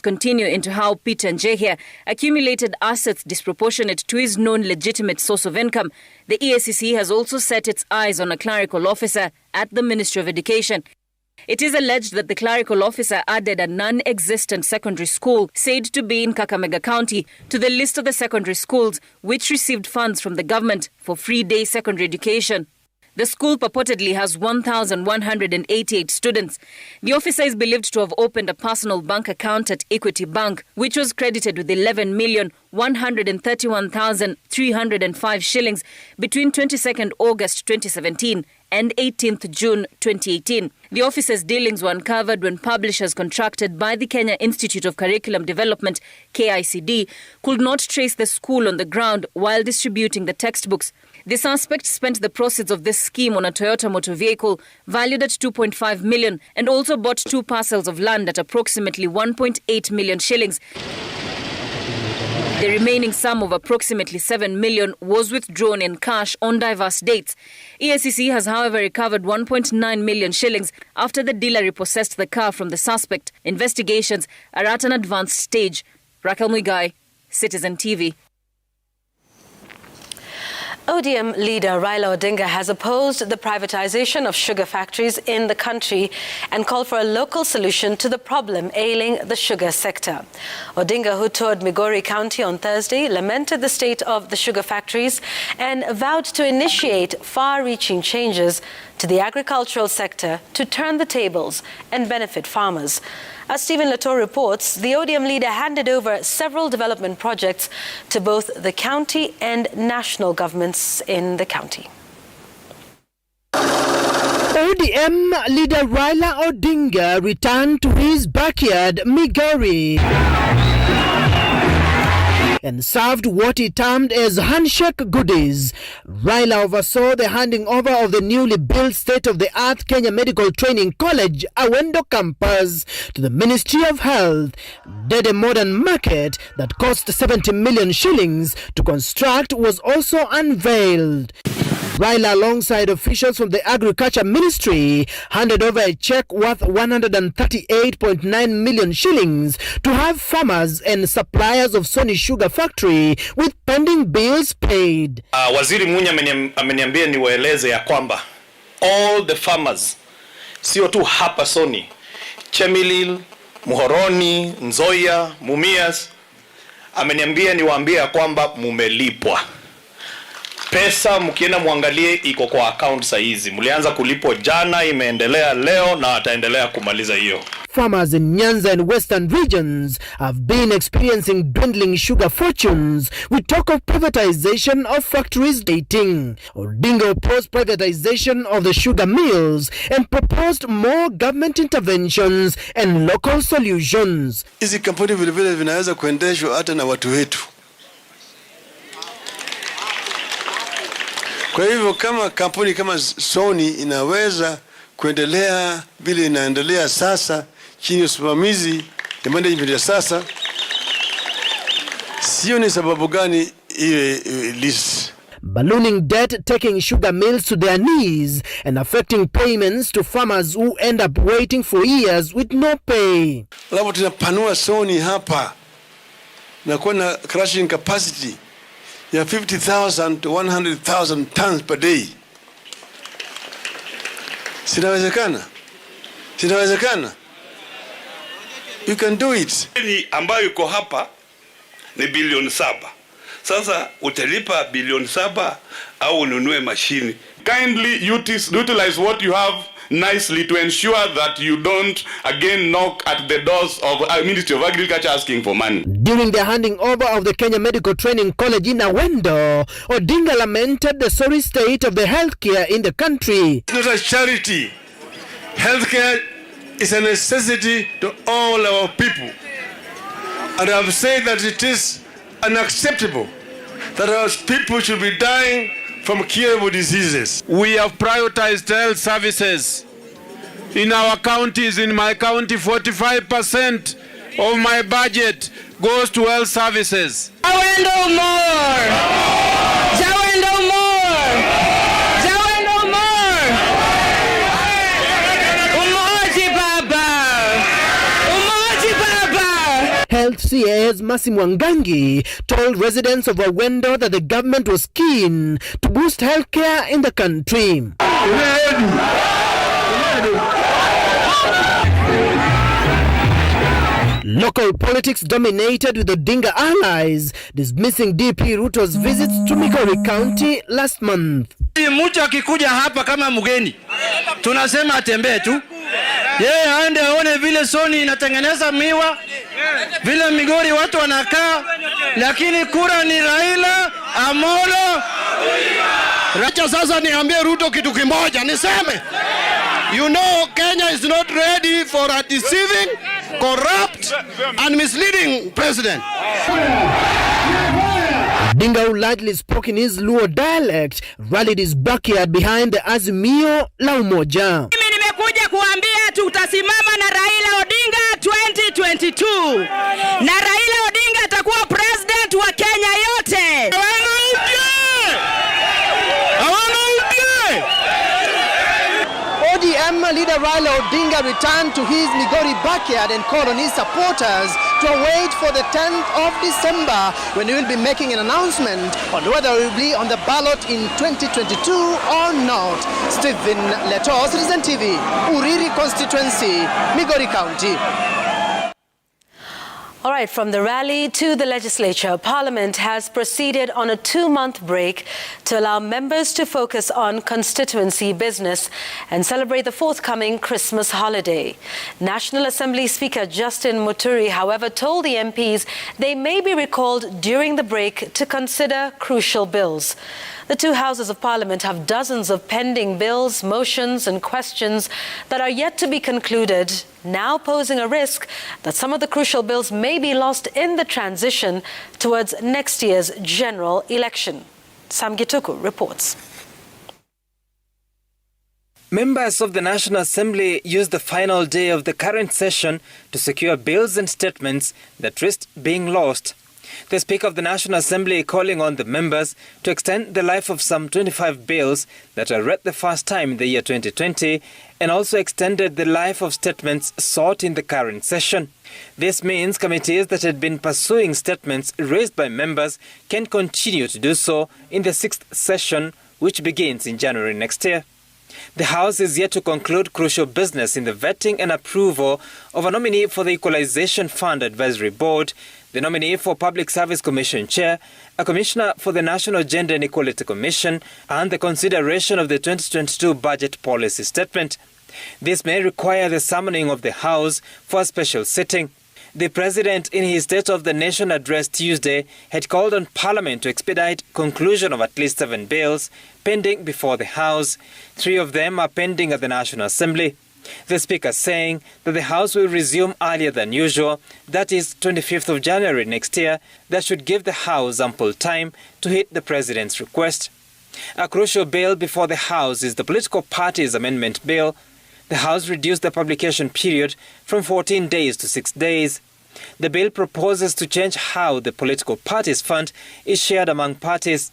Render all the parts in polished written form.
continue into how Peter Njehia accumulated assets disproportionate to his known legitimate source of income, the EACC has also set its eyes on a clerical officer at the Ministry of Education. It is alleged that the clerical officer added a non-existent secondary school, said to be in Kakamega County, to the list of the secondary schools which received funds from the government for free day secondary education. The school purportedly has 1,188 students. The officer is believed to have opened a personal bank account at Equity Bank, which was credited with 11,131,305 shillings between 22nd August 2017 and 18th June 2018. The officer's dealings were uncovered when publishers contracted by the Kenya Institute of Curriculum Development, KICD, could not trace the school on the ground while distributing the textbooks. The suspect spent the proceeds of this scheme on a Toyota motor vehicle valued at 2.5 million and also bought 2 parcels of land at approximately 1.8 million shillings. The remaining sum of approximately 7 million was withdrawn in cash on diverse dates. EACC has, however, recovered 1.9 million shillings after the dealer repossessed the car from the suspect. Investigations are at an advanced stage. Raquel Muigai, Citizen TV. ODM leader Raila Odinga has opposed the privatization of sugar factories in the country and called for a local solution to the problem ailing the sugar sector. Odinga, who toured Migori County on Thursday, lamented the state of the sugar factories and vowed to initiate far-reaching changes to the agricultural sector to turn the tables and benefit farmers. As Stephen Latour reports, the ODM leader handed over several development projects to both the county and national governments in the county. ODM leader Raila Odinga returned to his backyard, Migori, and served what he termed as handshake goodies. Raila oversaw the handing over of the newly built state-of-the-art Kenya Medical Training College, Awendo campus, to the Ministry of Health. Dede Modern Market that cost 70 million shillings to construct was also unveiled. Raila, alongside officials from the Agriculture Ministry, handed over a check worth 138.9 million shillings to have farmers and suppliers of Sony Sugar Factory with pending bills paid. Waziri Munya ameniambia niwaeleze ya kwamba all the farmers, sio tu hapa Sony, Chemelil, Muhoroni, Nzoia, Mumias, ameniambia niwaambie ya kwamba mumelipwa. Pesa mkienda muangalie iko kwa account saizi. Mlianza kulipwa jana, imeendelea leo na ataendelea kumaliza hiyo. Farmers in Nyanza and western regions have been experiencing dwindling sugar fortunes with talk of privatization of factories dating. Odinga opposed privatization of the sugar mills and proposed more government interventions and local solutions. Hizi kampuni vile vile vinaweza kuendeshwa hata na watu wetu. Kwa hivyo kama kampuni kama Sony inaweza kuendelea vile inaendelea sasa chini ya usimamizi ya management ya sasa, sio ni sababu gani iwe lease. Ballooning debt taking sugar mills to their knees and affecting payments to farmers who end up waiting for years with no pay. Alafu tunapanua Sony hapa na kuwa na crushing capacity ya 50,000 to 100,000 tons per day. Sinawezekana? Sinawezekana? You can do it. Ambayo iko hapa ni bilioni 7. Sasa utalipa bilioni 7 au ununue mashini. Kindly utilize what you have nicely to ensure that you don't again knock at the doors of Ministry of Agriculture asking for money. During the handing over of the Kenya Medical Training College in Awendo, Odinga lamented the sorry state of the healthcare in the country. It's not a charity. Healthcare is a necessity to all our people. And I have said that it is unacceptable that our people should be dying from curable diseases. We have prioritized health services. In our counties, in my county, 45% of my budget goes to health services. Awendo more! Jawendo more! Jawendo more! Umoji Baba! Umoji Baba! Health CAS Mercy Mwangangi told residents of Awendo that the government was keen to boost healthcare in the country. Local politics dominated with Odinga allies dismissing DP Ruto's visits to Migori County last month. Mtu akikuja hapa kama mgeni, tunasema atembee tu. Yeye aende aone vile Soni inatengeneza miwa, vile Migori watu wanakaa, lakini kura ni Raila Amolo. Racha sasa niambie Ruto kitu kimoja, niseme. You know Kenya is not ready for a deceiving, corrupt and misleading president. Odinga, who largely spoke in his Luo dialect, rallied his backyard behind the Azimio la Umoja. Mimi nimekuja kuambia tutasimama na Raila Odinga 2022. Na Raila Odinga atakuwa president wa Kenya yote. ODM leader Raila Odinga returned to his Migori backyard and called on his supporters to wait for the 10th of December when he will be making an announcement on whether he will be on the ballot in 2022 or not. Stephen Leto, Citizen TV, Uriri constituency, Migori County. All right, from the rally to the legislature, Parliament has proceeded on a 2-month break to allow members to focus on constituency business and celebrate the forthcoming Christmas holiday. National Assembly Speaker Justin Muturi, however, told the MPs they may be recalled during the break to consider crucial bills. The two houses of Parliament have dozens of pending bills, motions and questions that are yet to be concluded, now posing a risk that some of the crucial bills may be lost in the transition towards next year's general election. Sam Gituku reports. Members of the National Assembly used the final day of the current session to secure bills and statements that risked being lost. The Speaker of the National Assembly calling on the members to extend the life of some 25 bills that were read the first time in the year 2020 and also extended the life of statements sought in the current session. This means committees that had been pursuing statements raised by members can continue to do so in the 6th session, which begins in January next year. The House is yet to conclude crucial business in the vetting and approval of a nominee for the Equalization Fund Advisory Board, the nominee for Public Service Commission Chair, a commissioner for the National Gender and Equality Commission, and the consideration of the 2022 Budget Policy Statement. This may require the summoning of the House for a special sitting. The President, in his State of the Nation address Tuesday, had called on Parliament to expedite conclusion of at least 7 bills pending before the House. 3 of them are pending at the National Assembly. The Speaker saying that the House will resume earlier than usual, that is 25th of January next year. That should give the House ample time to hit the President's request. A crucial bill before the House is the Political Parties Amendment Bill. The House reduced the publication period from 14 days to 6 days. The bill proposes to change how the political parties fund is shared among parties.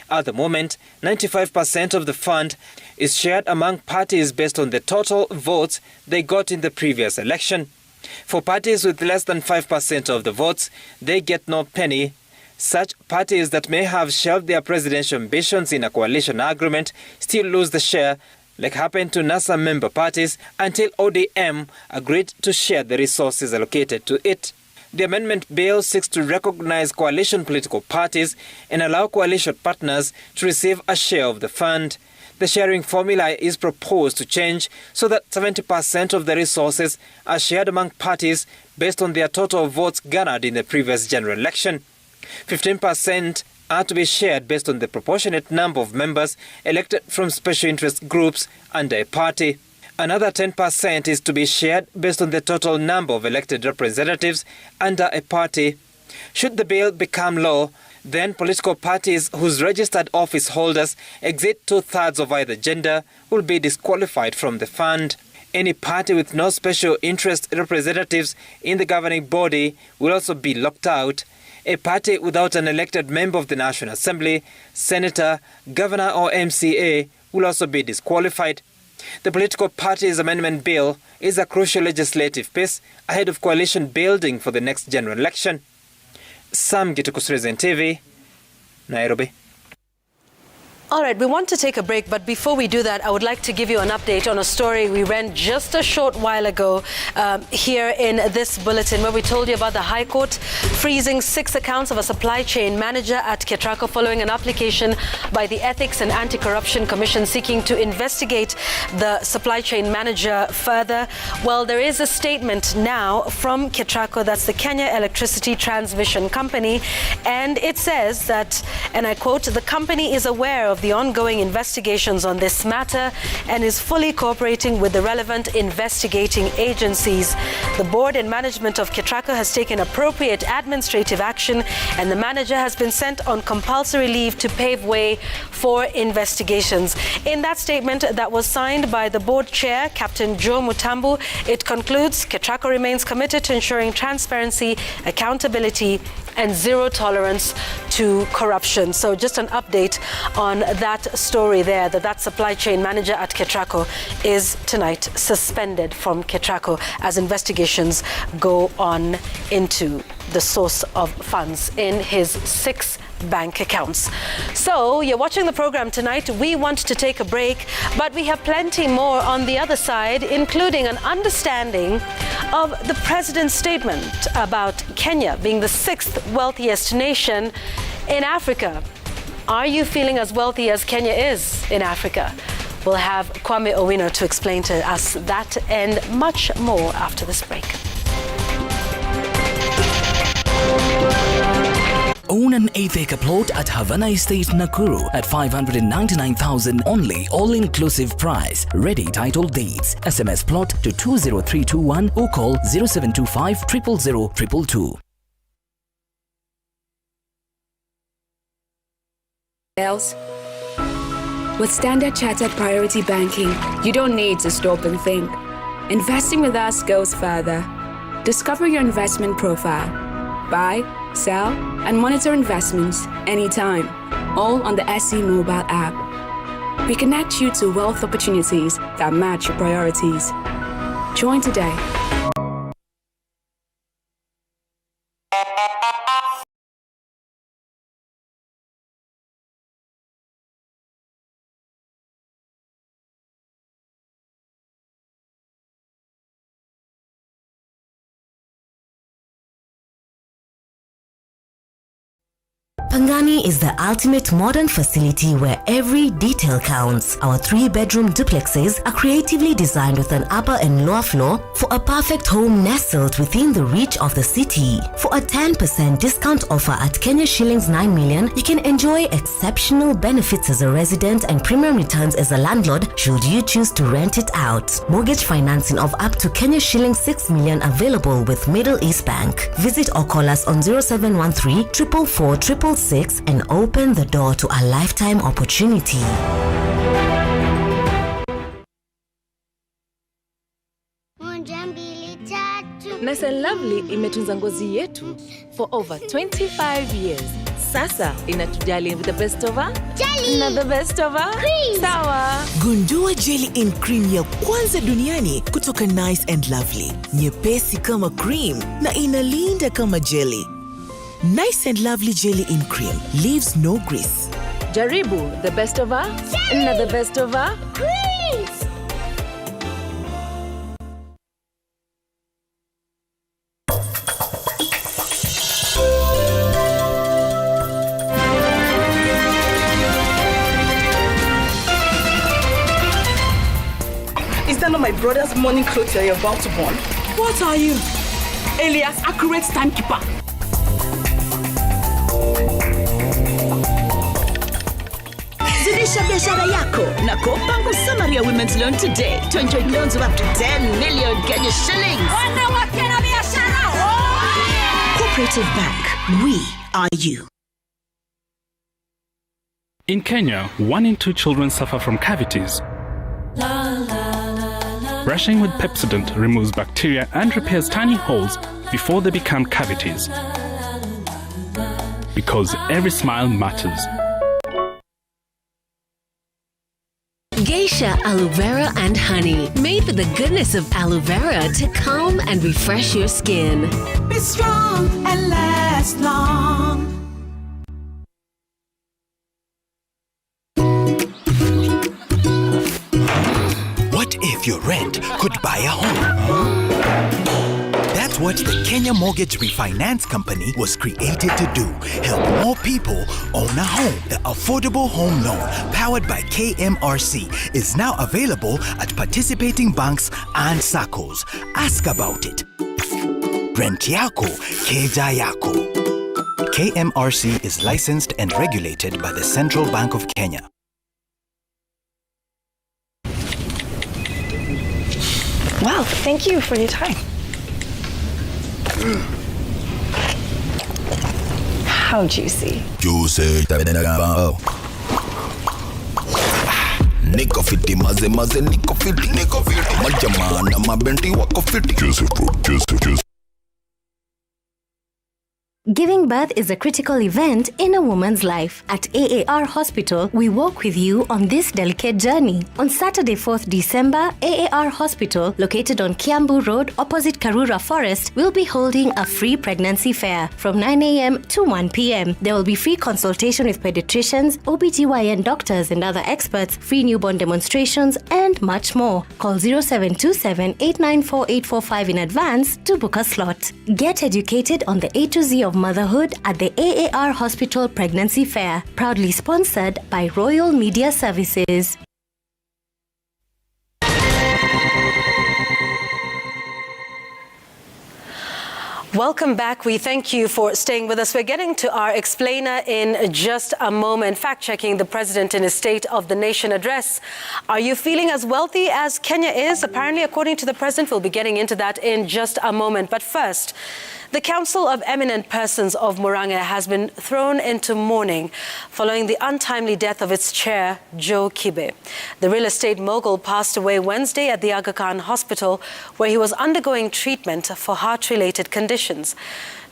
At the moment, 95% of the fund is shared among parties based on the total votes they got in the previous election. For parties with less than 5% of the votes, they get no penny. Such parties that may have shelved their presidential ambitions in a coalition agreement still lose the share, like happened to NASA member parties, until ODM agreed to share the resources allocated to it. The amendment bill seeks to recognize coalition political parties and allow coalition partners to receive a share of the fund. The sharing formula is proposed to change so that 70% of the resources are shared among parties based on their total votes garnered in the previous general election. 15% are to be shared based on the proportionate number of members elected from special interest groups under a party. Another 10% is to be shared based on the total number of elected representatives under a party. Should the bill become law, then political parties whose registered office holders exceed 2/3 of either gender will be disqualified from the fund. Any party with no special interest representatives in the governing body will also be locked out. A party without an elected member of the National Assembly, senator, governor or MCA will also be disqualified. The political party's amendment bill is a crucial legislative piece ahead of coalition building for the next general election. Sam Gituku, Citizen TV, Nairobi. All right, we want to take a break, but before we do that, I would like to give you an update on a story we ran just a short while ago here in this bulletin, where we told you about the High Court freezing 6 accounts of a supply chain manager at Ketraco following an application by the Ethics and Anti-Corruption Commission seeking to investigate the supply chain manager further. Well, there is a statement now from Ketraco, that's the Kenya Electricity Transmission Company, and it says that, and I quote, "The company is aware of the ongoing investigations on this matter and is fully cooperating with the relevant investigating agencies. The board and management of Ketraco has taken appropriate administrative action, and the manager has been sent on compulsory leave to pave way for investigations." In that statement that was signed by the board chair, Captain Joe Mutambu, it concludes Ketraco remains committed to ensuring transparency, accountability, and zero tolerance to corruption. So just an update on that story there, that supply chain manager at Ketraco is tonight suspended from Ketraco as investigations go on into the source of funds in his 6 bank accounts. So you're watching the program tonight. We want to take a break, but we have plenty more on the other side, including an understanding of the president's statement about Kenya being the 6th wealthiest nation in Africa. Are you feeling as wealthy as Kenya is in Africa? We'll have Kwame Owino to explain to us that and much more after this break. Own an 8-acre plot at Havana Estate, Nakuru at 599,000 only, all-inclusive price. Ready title deeds. SMS plot to 20321 or call 0725 000 222. With Standard Chartered Priority Banking, you don't need to stop and think. Investing with us goes further. Discover your investment profile. Buy, sell, and monitor investments anytime, all on the SC mobile app. We connect you to wealth opportunities that match your priorities. Join today. Pangani is the ultimate modern facility where every detail counts. Our 3-bedroom duplexes are creatively designed with an upper and lower floor for a perfect home nestled within the reach of the city. For a 10% discount offer at Kenya shillings 9 million, you can enjoy exceptional benefits as a resident and premium returns as a landlord should you choose to rent it out. Mortgage financing of up to Kenya shillings 6 million available with Middle East Bank. Visit or call us on 0713 444 666 and open the door to a lifetime opportunity. Nice and Lovely imetunza ngozi yetu for over 25 years. Sasa inatujali with the best of her jelly na the best of her cream. Sawa. Gundua jelly in cream ya kwanza duniani kutoka Nice and Lovely. Nyepesi kama cream na inalinda kama jelly. Nice and Lovely jelly in cream leaves no grease. Jaribu the best of her na the best of her creams. Is that not my brother's morning clothes you're about to burn? What are you? Elias, accurate timekeeper. Zidisha biashara yako na Coop Samaria Women's Loan today to enjoy loans of up to 10 million Kenya shillings. Cooperative Bank, we are you. In Kenya, 1 in 2 children suffer from cavities. Brushing with Pepsodent removes bacteria and repairs tiny holes before they become cavities. Because every smile matters. Geisha aloe vera and honey, made with the goodness of aloe vera to calm and refresh your skin. Be strong and last long. What if your rent could buy a home? That's what the Kenya Mortgage Refinance Company was created to do. Help more people own a home. The affordable home loan, powered by KMRC, is now available at participating banks and SACCOs. Ask about it. Rent yako, keja yako. KMRC is licensed and regulated by the Central Bank of Kenya. Wow, thank you for your time. How juicy. Juicy. Niko fiti maze niko fiti majamana mabenti wako fiti. Juicy fruit. Giving birth is a critical event in a woman's life. At AAR Hospital, we walk with you on this delicate journey. On Saturday, 4th December, AAR Hospital, located on Kiambu Road, opposite Karura Forest, will be holding a free pregnancy fair from 9 a.m. to 1 p.m. There will be free consultation with pediatricians, OBGYN doctors and other experts, free newborn demonstrations, and much more. Call 0727-894-845 in advance to book a slot. Get educated on the A to Z of motherhood at the AAR Hospital Pregnancy Fair, proudly sponsored by Royal Media Services. Welcome back. We thank you for staying with us. We're getting to our explainer in just a moment. Fact-checking the president in his State of the Nation address. Are you feeling as wealthy as Kenya is? Apparently, according to the president, we'll be getting into that in just a moment. But first, the Council of Eminent Persons of Murang'a has been thrown into mourning following the untimely death of its chair, Joe Kibe. The real estate mogul passed away Wednesday at the Aga Khan Hospital, where he was undergoing treatment for heart-related conditions.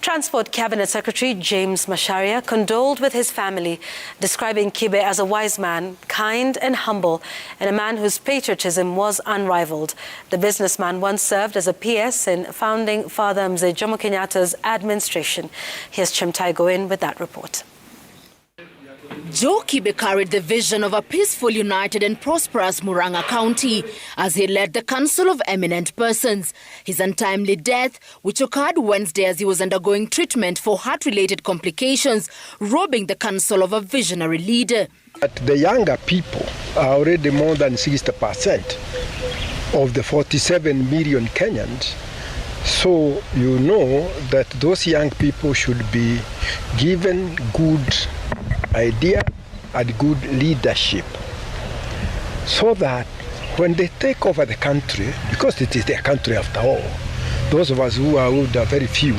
Transport Cabinet Secretary James Macharia condoled with his family, describing Kibe as a wise man, kind and humble, and a man whose patriotism was unrivaled. The businessman once served as a PS in founding Father Mzee Jomo Kenyatta's administration. Here's Chimtai Goin with that report. Joe Kibe carried the vision of a peaceful, united and prosperous Murang'a County as he led the Council of Eminent Persons. His untimely death, which occurred Wednesday as he was undergoing treatment for heart-related complications, robbing the council of a visionary leader. But the younger people are already more than 60% of the 47 million Kenyans. So you know that those young people should be given good idea and good leadership, so that when they take over the country, because it is their country after all, those of us who are old are very few,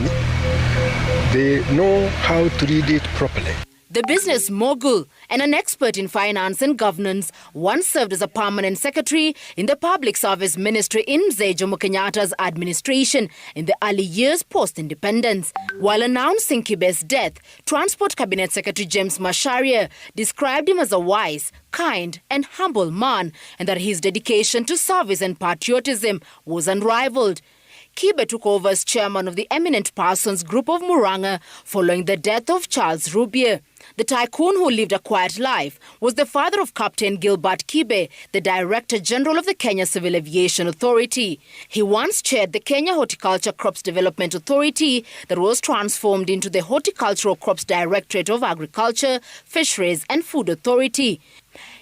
they know how to lead it properly. The business mogul and an expert in finance and governance once served as a permanent secretary in the Public Service Ministry in Mzee Jomo Kenyatta's administration in the early years post-independence. While announcing Kibe's death, Transport Cabinet Secretary James Macharia described him as a wise, kind and humble man, and that his dedication to service and patriotism was unrivaled. Kibe took over as chairman of the Eminent Persons Group of Murang'a following the death of Charles Rubier. The tycoon who lived a quiet life was the father of Captain Gilbert Kibe, the Director General of the Kenya Civil Aviation Authority. He once chaired the Kenya Horticulture Crops Development Authority that was transformed into the Horticultural Crops Directorate of Agriculture, Fisheries and Food Authority.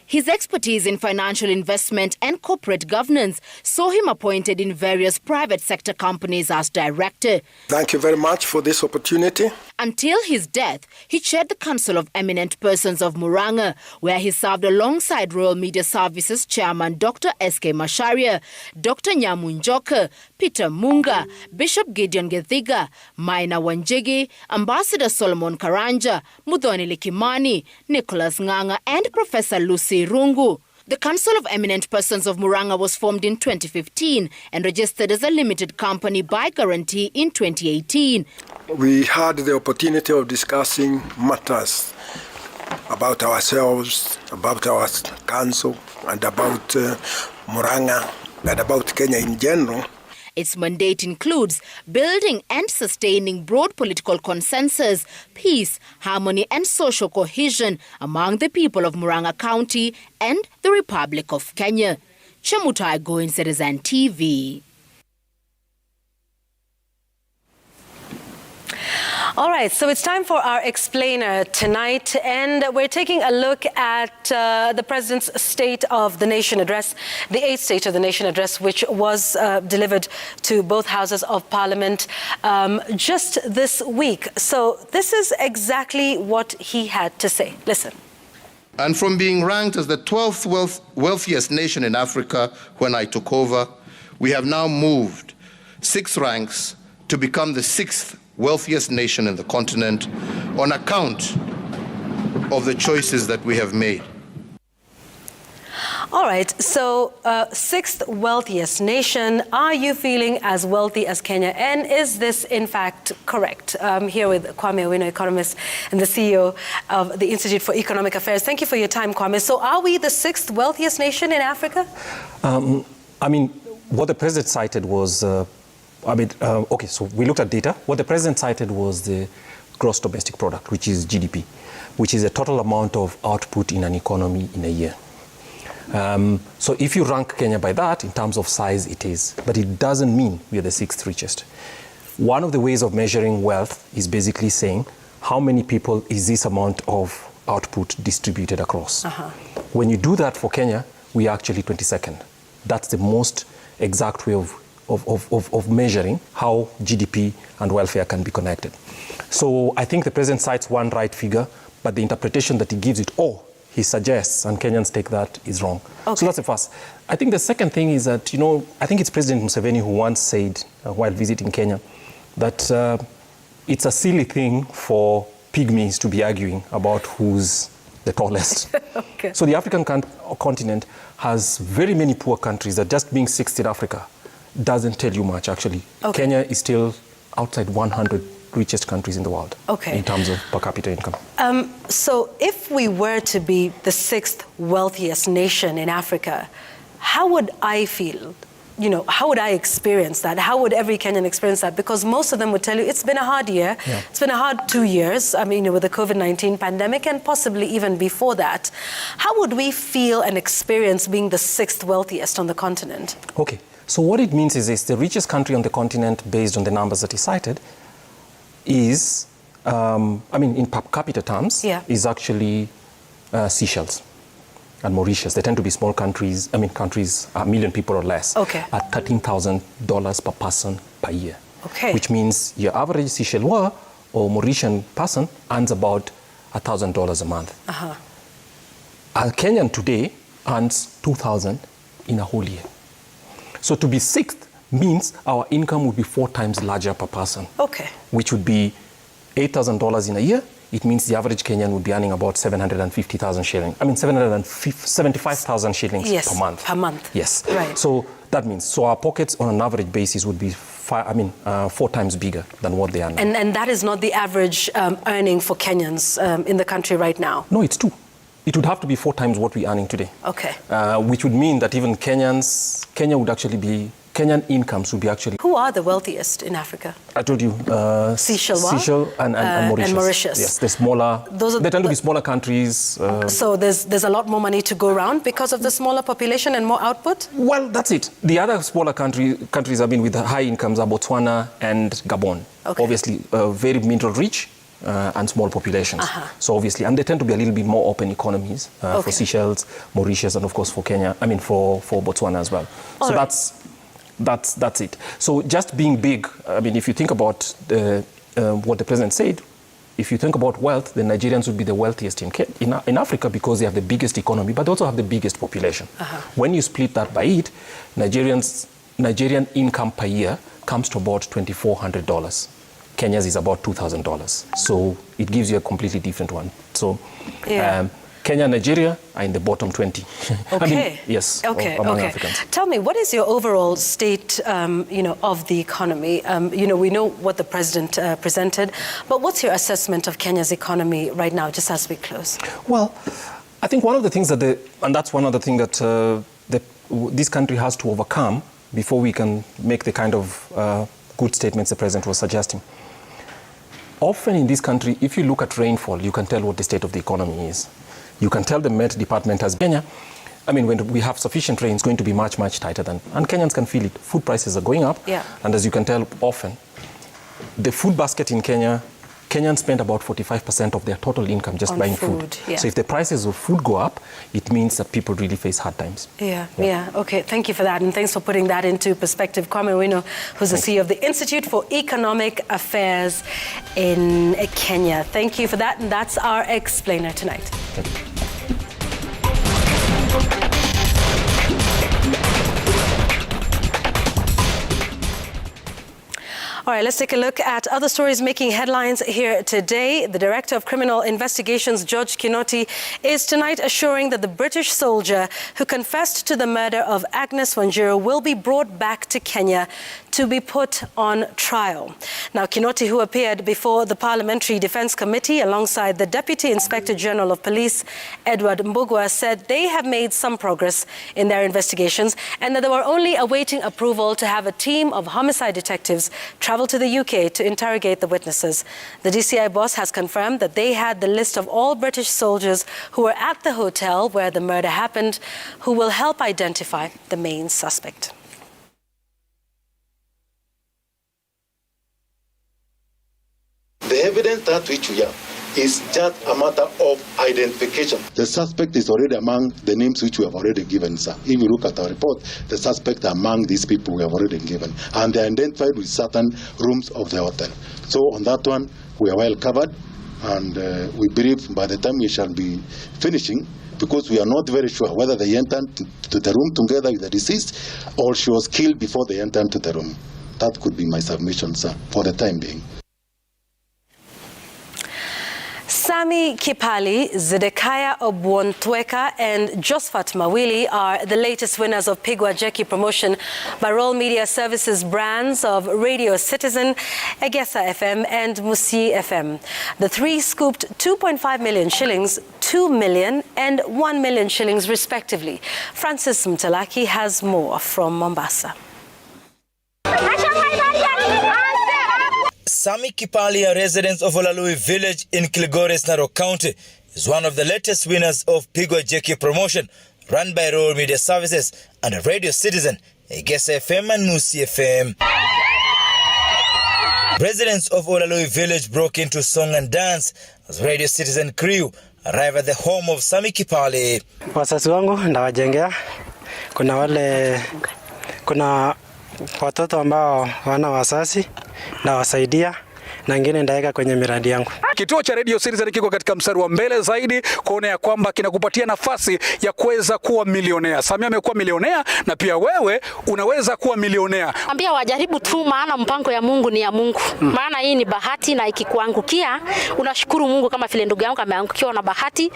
His expertise in financial investment and corporate governance saw him appointed in various private sector companies as director. Thank you very much for this opportunity. Until his death, he chaired the Council of Eminent Persons of Murang'a, where he served alongside Royal Media Services Chairman Dr. S.K. Macharia, Dr. Nyamu Njoka, Peter Munga, Bishop Gideon Gethiga, Maina Wanjigi, Ambassador Solomon Karanja, Muthoni Likimani, Nicholas Nganga, and Professor Lucy Rungu. The Council of Eminent Persons of Murang'a was formed in 2015 and registered as a limited company by guarantee in 2018. We had the opportunity of discussing matters about ourselves, about our council, and about Murang'a, and about Kenya in general. Its mandate includes building and sustaining broad political consensus, peace, harmony and social cohesion among the people of Murang'a County and the Republic of Kenya. Chemutai Goin, Citizen TV. All right, so it's time for our explainer tonight, and we're taking a look at the President's State of the Nation address, the 8th State of the Nation address, which was delivered to both houses of Parliament just this week. So this is exactly what he had to say. Listen. And from being ranked as the 12th wealthiest nation in Africa when I took over, we have now moved 6 ranks to become the 6th wealthiest nation in the continent on account of the choices that we have made. All right, so 6th wealthiest nation. Are you feeling as wealthy as Kenya? And is this in fact correct? I'm here with Kwame Owino, economist and the CEO of the Institute for Economic Affairs. Thank you for your time, Kwame. So are we the 6th wealthiest nation in Africa? I mean, what the president cited was okay, so we looked at data. What the president cited was the gross domestic product, which is GDP, which is the total amount of output in an economy in a year. So if you rank Kenya by that, in terms of size, it is. But it doesn't mean we are the 6th richest. One of the ways of measuring wealth is basically saying how many people is this amount of output distributed across. When you do that for Kenya, we are actually 22nd. That's the most exact way of measuring how GDP and welfare can be connected. So I think the president cites one right figure, but the interpretation that he gives it, he suggests, and Kenyans take that, is wrong. Okay. So that's the first. I think the second thing is that, I think it's President Museveni who once said, while visiting Kenya, that it's a silly thing for pygmies to be arguing about who's the tallest. Okay. So the African continent has very many poor countries that just being 6th in Africa doesn't tell you much, actually. Okay. Kenya is still outside 100 richest countries in the world in terms of per capita income. So if we were to be the 6th wealthiest nation in Africa, how would I feel? How would I experience that? How would every Kenyan experience that? Because most of them would tell you it's been a hard year. Yeah. It's been a hard 2 years, with the COVID-19 pandemic and possibly even before that. How would we feel and experience being the 6th wealthiest on the continent? Okay. So what it means is the richest country on the continent, based on the numbers that he cited, is, in per capita terms, is actually Seychelles and Mauritius. They tend to be small countries, countries a million people or less, at $13,000 per person per year. Okay. Which means your average Seychellois or Mauritian person earns about $1,000 a month. A Kenyan today earns $2,000 in a whole year. So to be 6th means our income would be 4 times larger per person. Okay. Which would be $8,000 in a year. It means the average Kenyan would be earning about 750,000 shillings. 75,000 shillings per month. Per month. Yes. Right. So that means, our pockets on an average basis would be 4 times bigger than what they are now. And that is not the average earning for Kenyans in the country right now? No, it's 2. It would have to be 4 times what we're earning today. Okay. Which would mean that even Kenyan incomes would be actually... Who are the wealthiest in Africa? I told you, Seychelles and Mauritius. And Mauritius. Yes, the smaller... They tend to be smaller countries. So there's a lot more money to go around because of the smaller population and more output? Well, that's it. The other smaller countries have been with high incomes are Botswana and Gabon. Okay. Obviously, very mineral rich. And small populations. So obviously, and they tend to be a little bit more open economies for Seychelles, Mauritius, and of course for Kenya, for Botswana as well. All so right. That's it. So just being big, if you think about what the president said, if you think about wealth, the Nigerians would be the wealthiest in Africa because they have the biggest economy, but they also have the biggest population. When you split that by 8, Nigerian income per year comes to about $2,400. Kenya's is about $2,000. So it gives you a completely different one. So Kenya and Nigeria are in the bottom 20. Okay. I mean, yes. Okay. Among okay. Africans. Tell me, what is your overall state, of the economy? We know what the president presented, but what's your assessment of Kenya's economy right now, just as we close? Well, I think one of the things and that's one of the things that this country has to overcome before we can make the kind of good statements the president was suggesting. Often in this country, if you look at rainfall, you can tell what the state of the economy is. You can tell the Met Department has Kenya. I mean, when we have sufficient rain, it's going to be much, much tighter and Kenyans can feel it. Food prices are going up. Yeah. And as you can tell often, the food basket in Kenya, Kenyans spend about 45% of their total income just buying food. Yeah. So if the prices of food go up, it means that people really face hard times. Yeah. Okay, thank you for that, and thanks for putting that into perspective. Kwame Wino, who's the CEO of the Institute for Economic Affairs in Kenya. Thank you for that, and that's our explainer tonight. Thank you. All right, let's take a look at other stories making headlines here today. The Director of Criminal Investigations, George Kinoti, is tonight assuring that the British soldier who confessed to the murder of Agnes Wanjiru will be brought back to Kenya to be put on trial. Now, Kinoti, who appeared before the Parliamentary Defence Committee alongside the Deputy Inspector General of Police, Edward Mbugua, said they have made some progress in their investigations and that they were only awaiting approval to have a team of homicide detectives travel to the UK to interrogate the witnesses. The DCI boss has confirmed that they had the list of all British soldiers who were at the hotel where the murder happened, who will help identify the main suspect. The evidence that which we have is just a matter of identification. The suspect is already among the names which we have already given, sir. If you look at our report, the suspect are among these people we have already given, and they are identified with certain rooms of the hotel. So on that one, we are well covered, and we believe by the time we shall be finishing, because we are not very sure whether they entered to the room together with the deceased or she was killed before they entered to the room. That could be my submission, sir, for the time being. Sami Kipali, Zedekiah Obwontweka, and Josephat Mawili are the latest winners of Pigwa Jeki promotion by Royal Media Services brands of Radio Citizen, Egesa FM, and Musi FM. The three scooped 2.5 million shillings, 2 million, and 1 million shillings, respectively. Francis Mtalaki has more from Mombasa. Sami Kipali, a resident of Olalui village in Kilgores, Narok County, is one of the latest winners of Pigwa Jeki promotion, run by Royal Media Services and Radio Citizen, Egesa FM and Musi FM. Residents of Olalui village broke into song and dance as Radio Citizen crew arrived at the home of Sami Kipali. Wazazi wangu ndawajengea, kuna watoto ambao wana wazazi na wasaidia na ngine ndaeka kwenye miradi yangu. Kituo cha Radio Citizen kiko katika mstari wa mbele zaidi kuona ya kwamba kinakupatia nafasi ya kuweza kuwa milionea. Samia amekuwa milionea na pia wewe unaweza kuwa milionea. Ambia wajaribu tu, maana mpango ya Mungu ni ya Mungu. Maana hii ni bahati, na ikikuangukia unashukuru Mungu kama vile ndugu yangu ameangukiwa na bahati.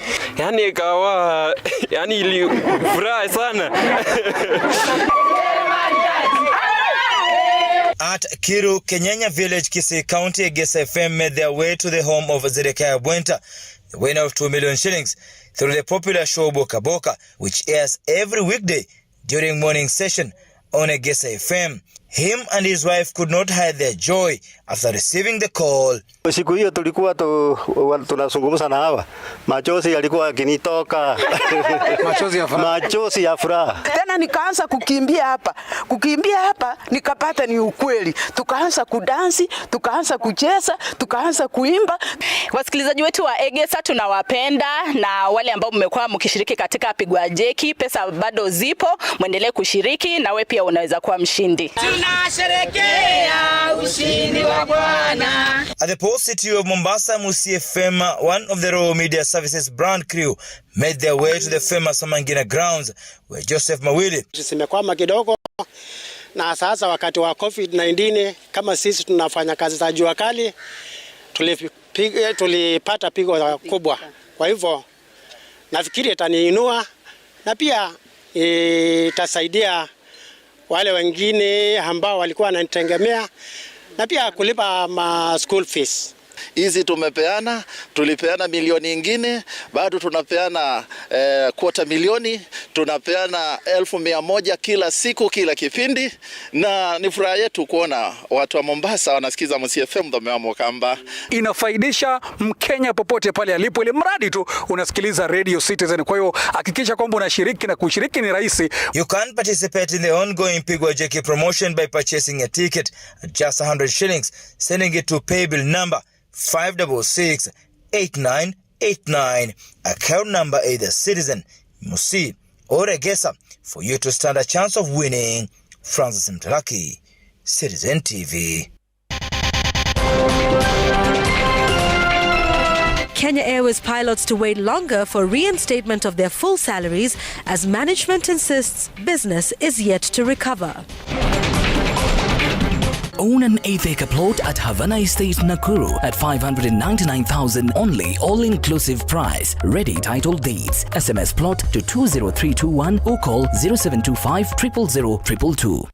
Yani ilifurahi sana. At Kiru, Kenyanya Village, Kisii County, Egesa FM made their way to the home of Zedekiah Bwenta, the winner of 2 million shillings, through the popular show Boka Boka, which airs every weekday during morning session on Egesa FM. Him and his wife could not hide their joy after receiving the call. Siku hiyo tulikuwa tunazungumza na hawa. Machozi yalikuwa yakinitoka. Machozi ya furaha. Tena nikaanza kukimbia hapa nikapata ni ukweli. Tukaanza kudansi, tukaanza kucheza, tukaanza kuimba. Wasikilizaji wetu wa Egesa tunawapenda, na wale ambao mmekuwa mkishiriki katika Pigwa Jeki, pesa bado zipo, muendelee kushiriki na wewe pia unaweza kuwa mshindi. At the Port City of Mombasa, Musi FM, one of the Royal Media Services brand crew, made their way to the famous Samangina grounds where Joseph Mawili. Simekwama kidogo, na sasa wakati wa COVID-19 kama sisi tunafanya kazi za jua kali, tulipata pigo kubwa. Kwa hivyo nafikiri itaniinua na pia itasaidia wale wengine ambao walikuwa wananitegemea na pia kulipa school fees. Hizi tulipeana milioni nyingine, bado tunapeana 250,000, tunapeana 1,100 kila siku, kila kipindi, na ni furaha yetu kuona watu wa Mombasa wanasikiza Msi FM Dhomea Mokamba. Inafaidisha Mkenya popote pale alipo, ile mradi tu unasikiliza Radio Citizen. Kwa hiyo hakikisha kwamba unashiriki, na kushiriki ni rahisi. You can participate in the ongoing Pigwa Jeki promotion by purchasing a ticket at just 100 shillings, sending it to paybill number 5668989. Account number either Citizen, Musi or Egesa for you to stand a chance of winning. Francis Mtalaki, Citizen TV. Kenya Airways pilots to wait longer for reinstatement of their full salaries as management insists business is yet to recover. Own an 8-acre plot at Havana Estate, Nakuru at 599,000 only, all-inclusive price. Ready title deeds. SMS plot to 20321 or call 0725 000 222.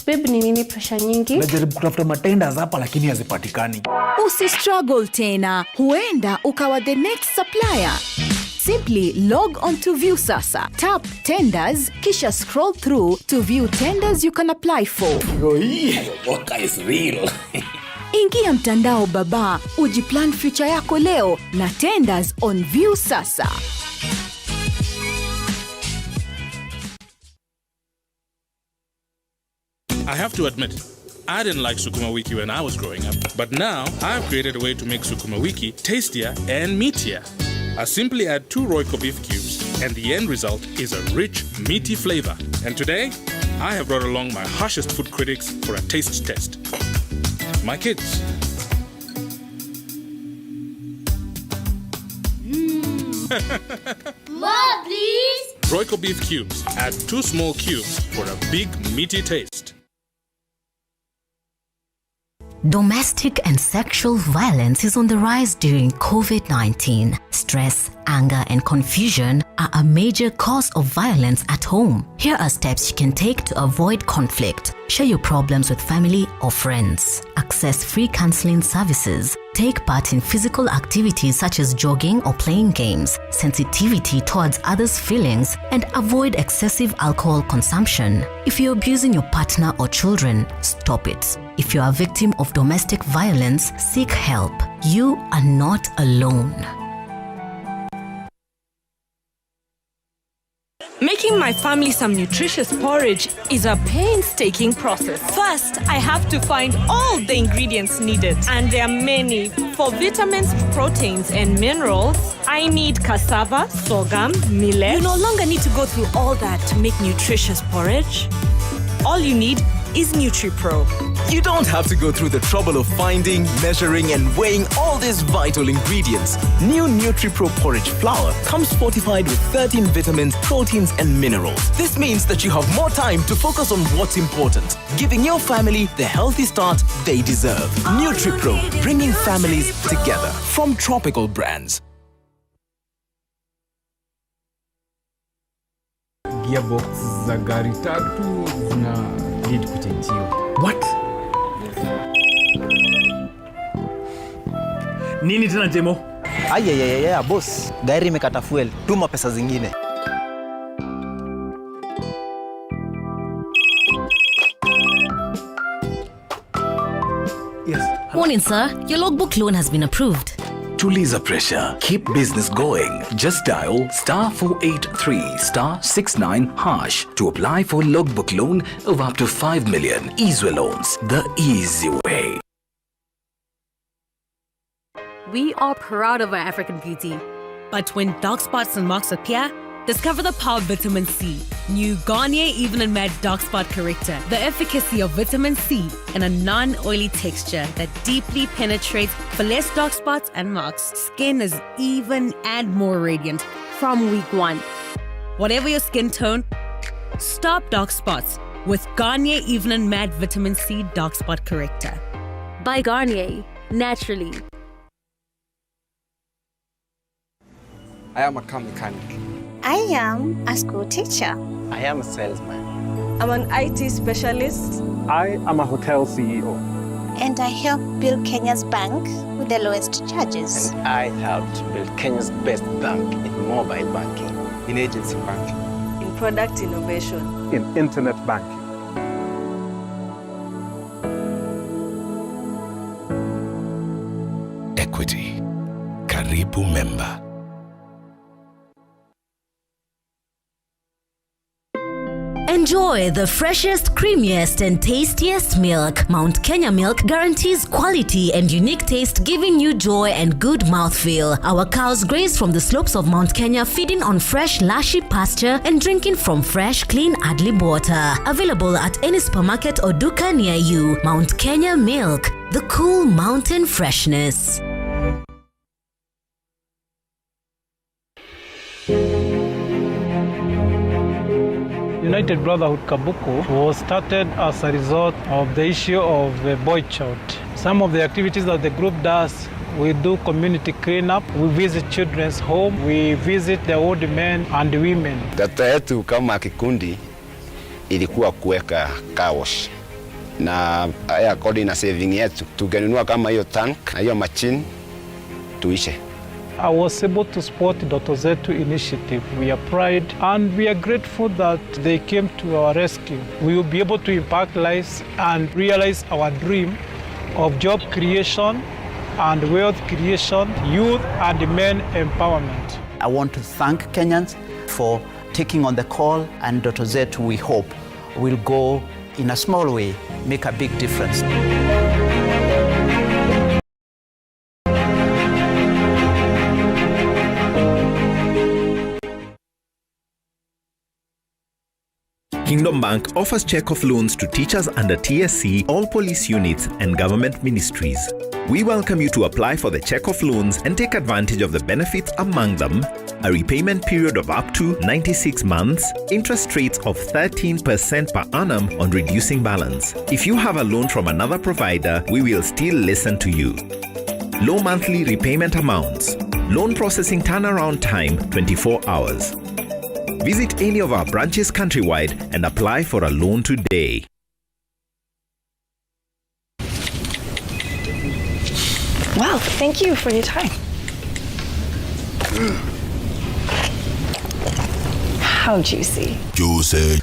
Babe, ni nini pressure nyingi? Najaribu kutafuta matenders hapa lakini hazipatikani. Usistruggle tena. Huenda ukawa the next supplier. Simply log on to Viusasa. Tap tenders, kisha scroll through to view tenders you can apply for. Waka is real. Ingia mtandao baba, ujiplan future yako leo na tenders on Viusasa. I have to admit, I didn't like Sukuma Wiki when I was growing up, but now I've created a way to make Sukuma Wiki tastier and meatier. I simply add 2 Royco beef cubes, and the end result is a rich, meaty flavor. And today, I have brought along my harshest food critics for a taste test. My kids. More, please! Royco beef cubes. Add 2 small cubes for a big, meaty taste. Domestic and sexual violence is on the rise during COVID-19. Stress, anger, and confusion are a major cause of violence at home. Here are steps you can take to avoid conflict. Share your problems with family or friends. Access free counseling services. Take part in physical activities such as jogging or playing games. Sensitivity towards others' feelings, and avoid excessive alcohol consumption. If you're abusing your partner or children, stop it. If you are a victim of domestic violence, seek help. You are not alone. Making my family some nutritious porridge is a painstaking process. First, I have to find all the ingredients needed, and there are many. For vitamins, proteins, and minerals, I need cassava, sorghum, millet. You no longer need to go through all that to make nutritious porridge. All you need is NutriPro. You don't have to go through the trouble of finding, measuring, and weighing all these vital ingredients. New NutriPro porridge flour comes fortified with 13 vitamins, proteins, and minerals. This means that you have more time to focus on what's important, giving your family the healthy start they deserve. NutriPro, bringing families together. From Tropical Brands. Gearbox za gari tatu zina need kuchenjiwa. What? Nini tena Jemo? Ayayayaya boss, gari imekata fuel. Tuma pesa zingine. Yes. Morning, sir. Your logbook loan has been approved. Tuliza pressure. Keep business going. Just dial *483*69# to apply for logbook loan of up to 5 million. Easy loans, the easy way. We are proud of our African beauty. But when dark spots and marks appear, discover the power of vitamin C. New Garnier Even & Matte Dark Spot Corrector. The efficacy of vitamin C and a non-oily texture that deeply penetrates for less dark spots and marks. Skin is even and more radiant from week 1. Whatever your skin tone, Stop dark spots with Garnier Even and Matte Vitamin C Dark Spot Corrector. By Garnier, naturally. I am a car mechanic. I am a school teacher. I am a salesman. I'm an IT specialist. I am a hotel CEO. And I help build Kenya's bank with the lowest charges. And I helped build Kenya's best bank in mobile banking, in agency banking, in product innovation, in internet banking. Equity. Karibu member. Enjoy the freshest, creamiest, and tastiest milk. Mount Kenya Milk guarantees quality and unique taste, giving you joy and good mouthfeel. Our cows graze from the slopes of Mount Kenya, feeding on fresh, lashy pasture and drinking from fresh, clean Adlib water. Available at any supermarket or duka near you. Mount Kenya Milk, the cool mountain freshness. United Brotherhood Kabuku was started as a result of the issue of the boy child. Some of the activities that the group does, we do community cleanup, we visit children's home, we visit the old men and women. Data yetu kama kikundi ilikuwa kuweka car wash. Na according na saving yetu tugenunua kama hiyo tank na hiyo machine tuishe. I was able to support Dr. Zetu initiative. We are proud and we are grateful that they came to our rescue. We will be able to impact lives and realize our dream of job creation and wealth creation, youth and men empowerment. I want to thank Kenyans for taking on the call, and Dr. Zetu, we hope, will go in a small way, make a big difference. Kingdom Bank offers check-off loans to teachers under TSC, all police units, and government ministries. We welcome you to apply for the check-off loans and take advantage of the benefits, among them a repayment period of up to 96 months, interest rates of 13% per annum on reducing balance. If you have a loan from another provider, we will still listen to you. Low monthly repayment amounts. Loan processing turnaround time 24 hours. Visit any of our branches countrywide and apply for a loan today. Wow, thank you for your time. How juicy. Juicy.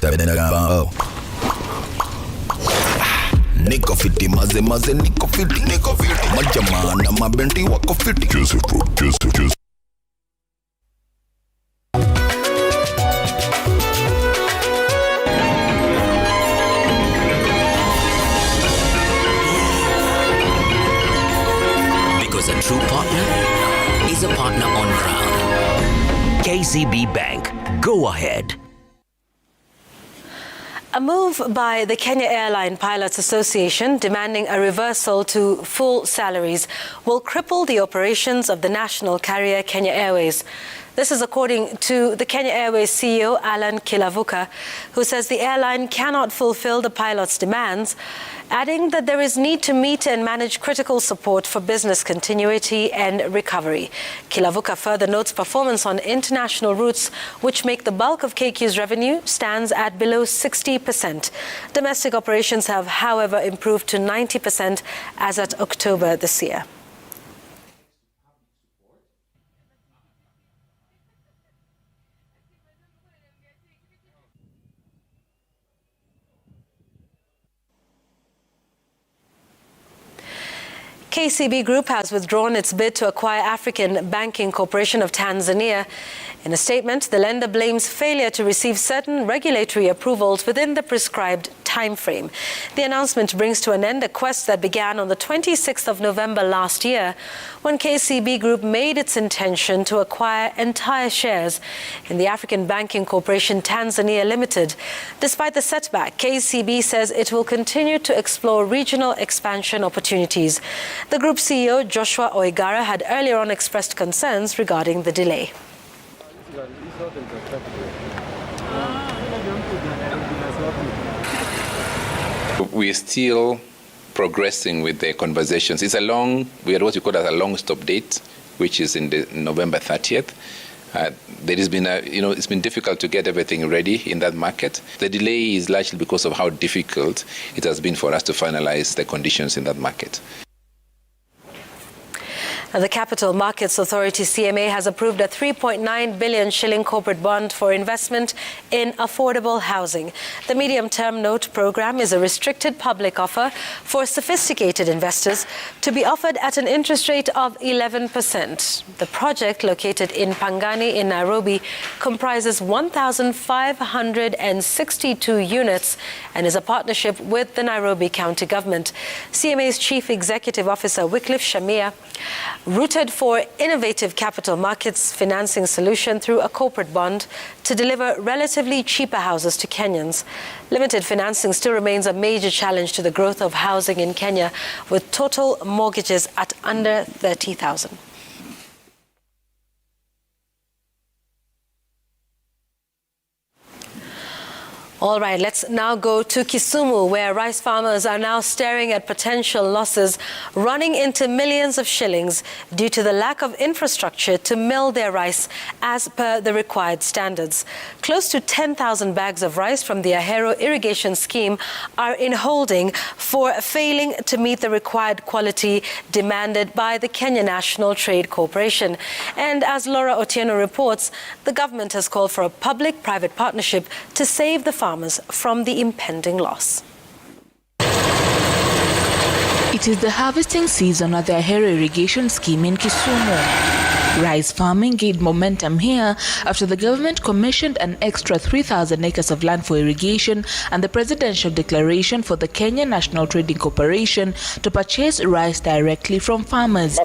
Niko fiti maze niko fiti majama na mabenti wako fiti. Juicy fruit, juicy. Because a true partner is a partner on ground. KCB Bank. Go ahead. A move by the Kenya Airline Pilots Association demanding a reversal to full salaries will cripple the operations of the national carrier Kenya Airways. This is according to the Kenya Airways CEO, Alan Kilavuka, who says the airline cannot fulfill the pilots' demands, adding that there is need to meet and manage critical support for business continuity and recovery. Kilavuka further notes performance on international routes, which make the bulk of KQ's revenue, stands at below 60%. Domestic operations have, however, improved to 90% as at October this year. KCB Group has withdrawn its bid to acquire African Banking Corporation of Tanzania. In a statement, the lender blames failure to receive certain regulatory approvals within the prescribed timeframe. The announcement brings to an end a quest that began on the 26th of November last year, when KCB Group made its intention to acquire entire shares in the African Banking Corporation Tanzania Limited. Despite the setback, KCB says it will continue to explore regional expansion opportunities. The group CEO, Joshua Oigara, had earlier on expressed concerns regarding the delay. We're still progressing with the conversations. It's we had what we call as a long stop date, which is in November 30th. There has been it's been difficult to get everything ready in that market. The delay is largely because of how difficult it has been for us to finalize the conditions in that market. The Capital Markets Authority, CMA, has approved a 3.9 billion shilling corporate bond for investment in affordable housing. The medium-term note program is a restricted public offer for sophisticated investors to be offered at an interest rate of 11%. The project, located in Pangani in Nairobi, comprises 1,562 units and is a partnership with the Nairobi County Government. CMA's Chief Executive Officer, Wycliffe Shamia, rooted for innovative capital markets financing solution through a corporate bond to deliver relatively cheaper houses to Kenyans. Limited financing still remains a major challenge to the growth of housing in Kenya, with total mortgages at under 30,000. All right, let's now go to Kisumu, where rice farmers are now staring at potential losses running into millions of shillings due to the lack of infrastructure to mill their rice as per the required standards. Close to 10,000 bags of rice from the Ahero irrigation scheme are in holding for failing to meet the required quality demanded by the Kenya National Trade Corporation. And as Laura Otieno reports, the government has called for a public-private partnership to save the farmers from the impending loss. It is the harvesting season at the Ahero irrigation scheme in Kisumu. Rice farming gained momentum here after the government commissioned an extra 3,000 acres of land for irrigation and the presidential declaration for the Kenya National Trading Corporation to purchase rice directly from farmers.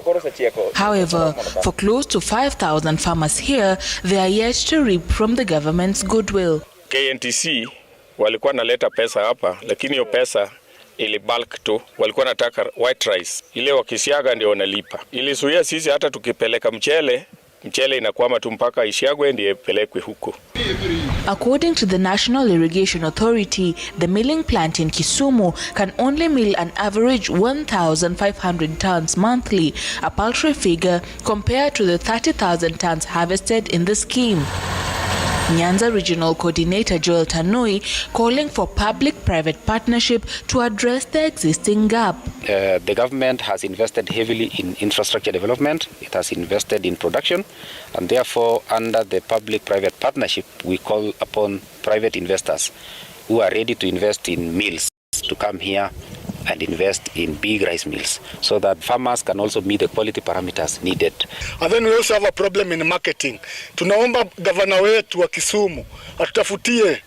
However, for close to 5,000 farmers here, they are yet to reap from the government's goodwill. KNTC walikuwa naleta pesa hapa, lakini hiyo pesa ili bulk tu, walikuwa nataka white rice. Ile wakisiaga ndio wanalipa. Ili suia sisi hata tukipeleka mchele inakwama tu mpaka isiagwe ndiye pelekwe huko. According to the National Irrigation Authority, the milling plant in Kisumu can only mill an average 1,500 tons monthly, a paltry figure compared to the 30,000 tons harvested in the scheme. Nyanza Regional Coordinator Joel Tanui calling for public-private partnership to address the existing gap. The government has invested heavily in infrastructure development. It has invested in production, and therefore under the public-private partnership we call upon private investors who are ready to invest in mills to come here and invest in big rice mills so that farmers can also meet the quality parameters needed. And then we also have a problem in marketing. Tunaomba gavana wetu wa Kisumu atutafutie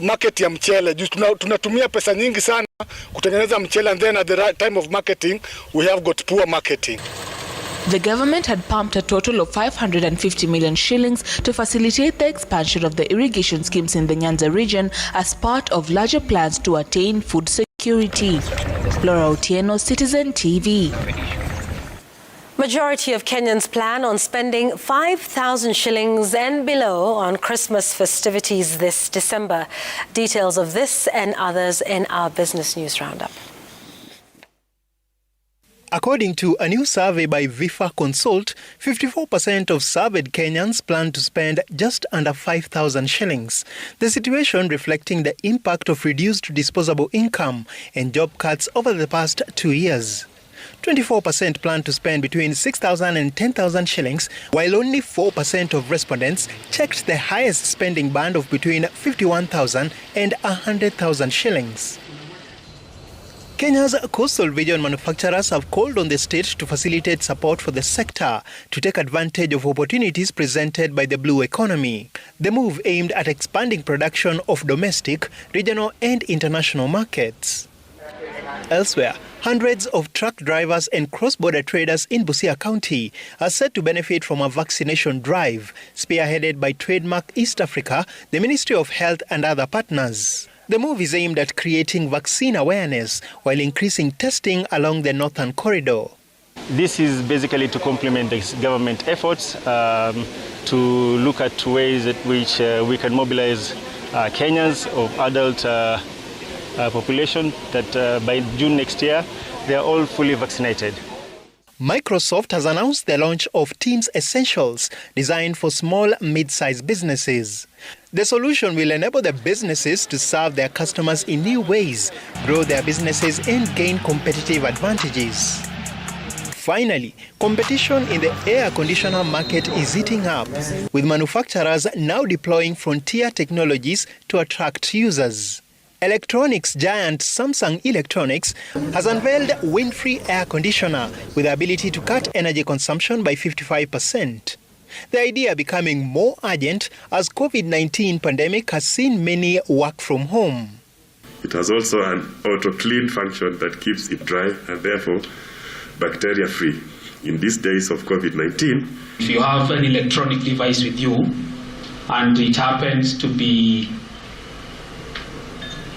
market ya mchele. Tunatumia pesa nyingi sana kutengeneza mchele, and then at the right time of marketing we have got poor marketing. The government had pumped a total of 550 million shillings to facilitate the expansion of the irrigation schemes in the Nyanza region as part of larger plans to attain food security. Laura Otieno, Citizen TV. Majority of Kenyans plan on spending 5,000 shillings and below on Christmas festivities this December. Details of this and others in our Business News Roundup. According to a new survey by Vifa Consult, 54% of surveyed Kenyans plan to spend just under 5,000 shillings. The situation reflecting the impact of reduced disposable income and job cuts over the past 2 years. 24% plan to spend between 6,000 and 10,000 shillings, while only 4% of respondents checked the highest spending band of between 51,000 and 100,000 shillings. Kenya's coastal region manufacturers have called on the state to facilitate support for the sector to take advantage of opportunities presented by the blue economy. The move aimed at expanding production of domestic, regional and international markets. Elsewhere, hundreds of truck drivers and cross-border traders in Busia County are set to benefit from a vaccination drive spearheaded by Trademark East Africa, the Ministry of Health and other partners. The move is aimed at creating vaccine awareness while increasing testing along the northern corridor. This is basically to complement the government efforts to look at ways at which we can mobilize Kenyans of adult population that by June next year, they are all fully vaccinated. Microsoft has announced the launch of Teams Essentials, designed for small, mid-sized businesses. The solution will enable the businesses to serve their customers in new ways, grow their businesses and gain competitive advantages. Finally, competition in the air conditioner market is heating up, with manufacturers now deploying frontier technologies to attract users. Electronics giant Samsung Electronics has unveiled wind-free air conditioner with the ability to cut energy consumption by 55%. The idea becoming more urgent as COVID-19 pandemic has seen many work from home. It has also an auto-clean function that keeps it dry and therefore bacteria-free. In these days of COVID-19, if you have an electronic device with you and it happens to be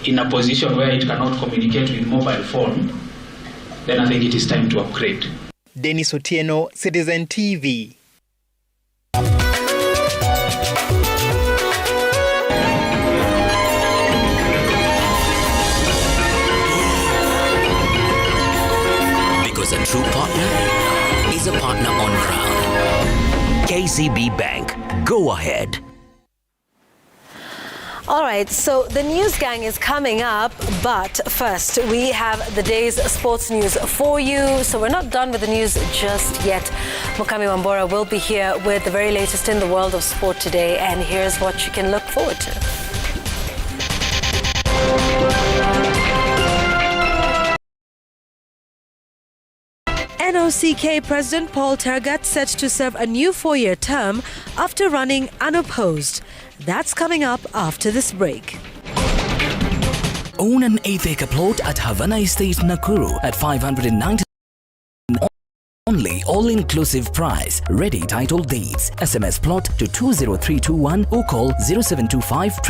in a position where it cannot communicate with mobile phone, then I think it is time to upgrade. Dennis Otieno, Citizen TV. Because a true partner is a partner on ground. KCB Bank. Go ahead. All right, so the news gang is coming up, but first we have the day's sports news for you. So we're not done with the news just yet. Mukami Wambora will be here with the very latest in the world of sport today, and here's what you can look forward to. NOCK President Paul Tergat set to serve a new 4-year term after running unopposed. That's coming up after this break. Own an 8-acre plot at Havana Estate, Nakuru at 590 only, all-inclusive price. Ready title deeds. SMS plot to 20321 or call 0725 000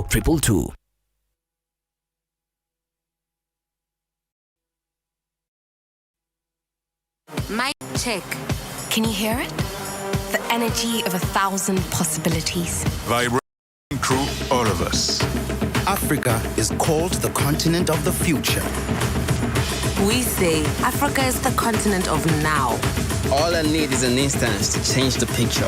222. Mic check. Can you hear it? The energy of 1,000 possibilities. Vibrant crew, all of us. Africa is called the continent of the future. We say Africa is the continent of now. All I need is an instance to change the picture.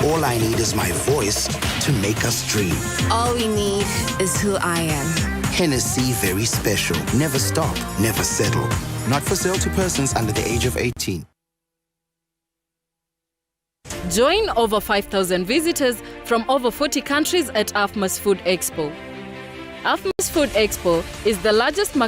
All I need is my voice to make us dream. All we need is who I am. Hennessy Very Special. Never stop, never settle. Not for sale to persons under the age of 18. Join over 5,000 visitors from over 40 countries at AFMA's Food Expo. AFMA's Food Expo is the largest